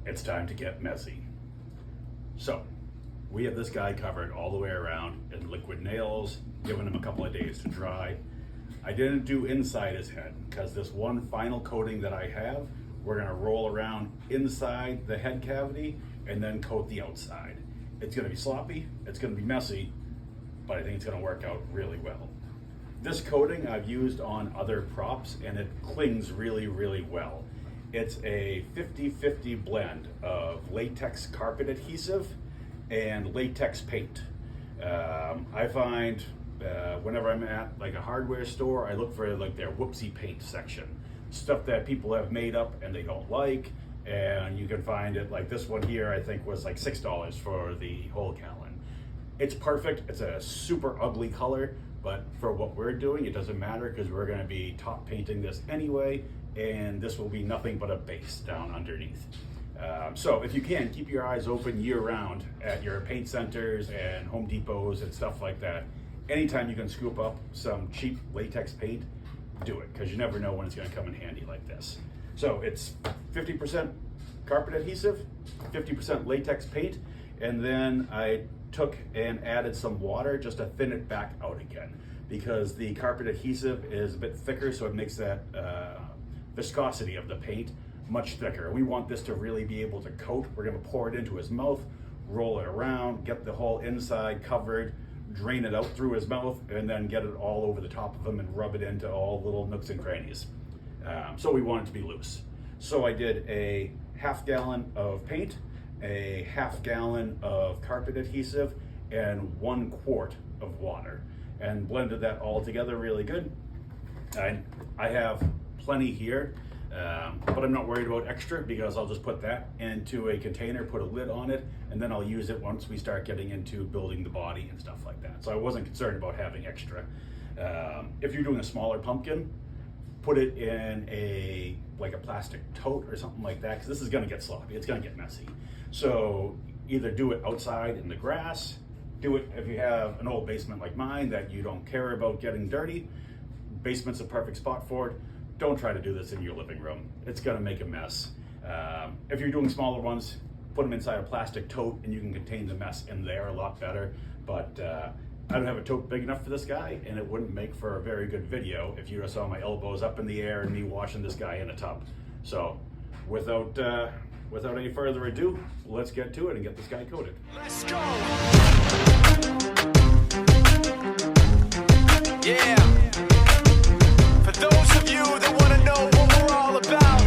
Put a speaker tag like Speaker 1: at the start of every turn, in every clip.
Speaker 1: it's time to get messy. So we have this guy covered all the way around in liquid nails, giving him a couple of days to dry. I didn't do inside his head because this one final coating that I have, we're gonna roll around inside the head cavity and then coat the outside. It's gonna be sloppy, it's gonna be messy, but I think it's gonna work out really well. This coating I've used on other props and it clings really, really well. It's a 50-50 blend of latex carpet adhesive and latex paint. I find whenever I'm at like a hardware store, I look for like their whoopsie paint section. Stuff that people have made up and they don't like, and you can find it like this one here, I think was like $6 for the whole gallon. It's perfect, it's a super ugly color, but for what we're doing, it doesn't matter because we're gonna be top painting this anyway, and this will be nothing but a base down underneath. So if you can, keep your eyes open year round at your paint centers and Home Depots and stuff like that. Anytime you can scoop up some cheap latex paint, do it, because you never know when it's gonna come in handy like this. So it's 50% carpet adhesive, 50% latex paint, and then I took and added some water just to thin it back out again, because the carpet adhesive is a bit thicker, so it makes that viscosity of the paint much thicker. We want this to really be able to coat. We're gonna pour it into his mouth, roll it around, get the whole inside covered, drain it out through his mouth, and then get it all over the top of him and rub it into all little nooks and crannies. So we want it to be loose. So I did a half gallon of paint, a half gallon of carpet adhesive, and 1 quart of water, and blended that all together really good. I have plenty here, but I'm not worried about extra because I'll just put that into a container, put a lid on it, and then I'll use it once we start getting into building the body and stuff like that. So I wasn't concerned about having extra. If you're doing a smaller pumpkin, put it in a plastic tote or something like that, because this is gonna get sloppy, it's gonna get messy. So either do it outside in the grass, do it if you have an old basement like mine that you don't care about getting dirty. Basement's a perfect spot for it. Don't try to do this in your living room. It's gonna make a mess. If you're doing smaller ones, put them inside a plastic tote and you can contain the mess in there a lot better. But I don't have a tote big enough for this guy, and it wouldn't make for a very good video if you just saw my elbows up in the air and me washing this guy in a tub. So without any further ado, let's get to it and get this guy coated.
Speaker 2: Let's go! Yeah! For those of you that want to know what we're all about,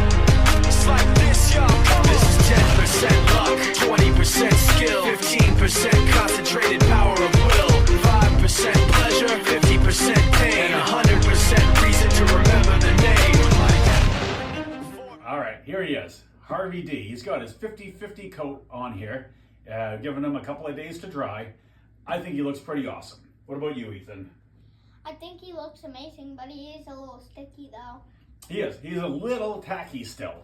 Speaker 2: it's like this, y'all. This is 10% luck, 20% skill, 15% concentrated power of will, 5% pleasure, 50% pain, and 100% reason to remember the name.
Speaker 1: All right, here he is, Harvey D. He's got his 50-50 coat on here, giving him a couple of days to dry. I think he looks pretty awesome. What about you, Ethan?
Speaker 3: I think he looks amazing, but he is a little sticky though.
Speaker 1: He is. He's a little tacky still.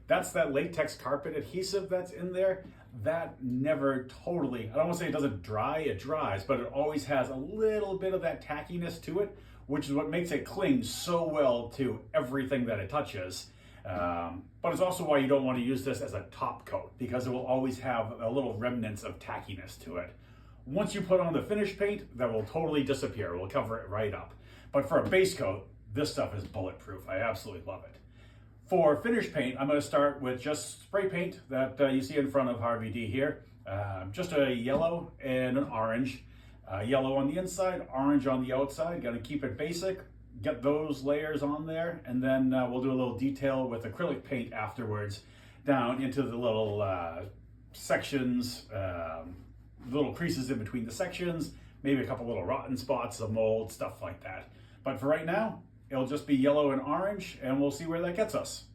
Speaker 1: That's that latex carpet adhesive that's in there. That never totally, I don't want to say it doesn't dry, it dries, but it always has a little bit of that tackiness to it, which is what makes it cling so well to everything that it touches. But it's also why you don't want to use this as a top coat, because it will always have a little remnants of tackiness to it. Once you put on the finish paint, that will totally disappear. It will cover it right up. But for a base coat, this stuff is bulletproof. I absolutely love it. For finish paint, I'm going to start with just spray paint that you see in front of Harvey D here. Just a yellow and an orange. Yellow on the inside, orange on the outside. Got to keep it basic. Get those layers on there, and then we'll do a little detail with acrylic paint afterwards down into the little sections, little creases in between the sections, maybe a couple little rotten spots of mold, stuff like that. But for right now, it'll just be yellow and orange, and we'll see where that gets us.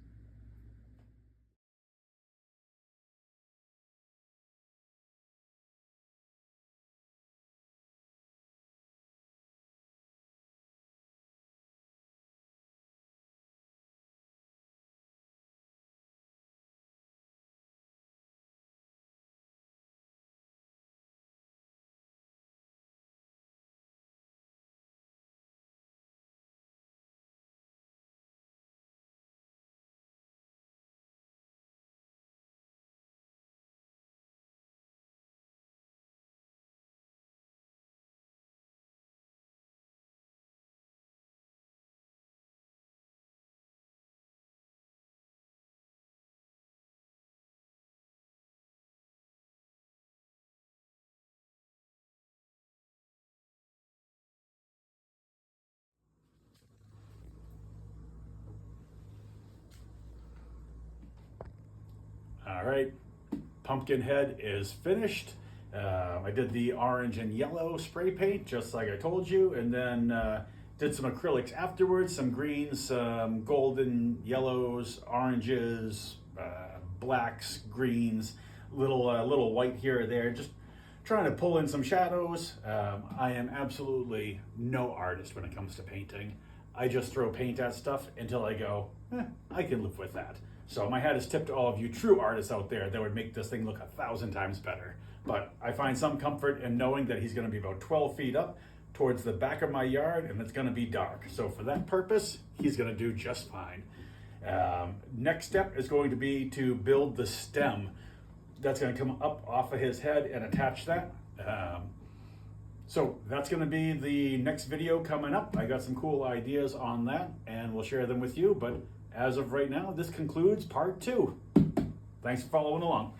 Speaker 1: All right, pumpkin head is finished. I did the orange and yellow spray paint, just like I told you, and then did some acrylics afterwards, some greens, some golden yellows, oranges, blacks, greens, little white here or there, just trying to pull in some shadows. I am absolutely no artist when it comes to painting. I just throw paint at stuff until I go, I can live with that. So my hat is tipped to all of you true artists out there that would make this thing look 1,000 times better. But I find some comfort in knowing that he's going to be about 12 feet up towards the back of my yard, and it's going to be dark. So for that purpose, he's going to do just fine. Next step is going to be to build the stem that's going to come up off of his head and attach that. So that's going to be the next video coming up. I got some cool ideas on that, and we'll share them with you. But as of right now, this concludes part 2. Thanks for following along.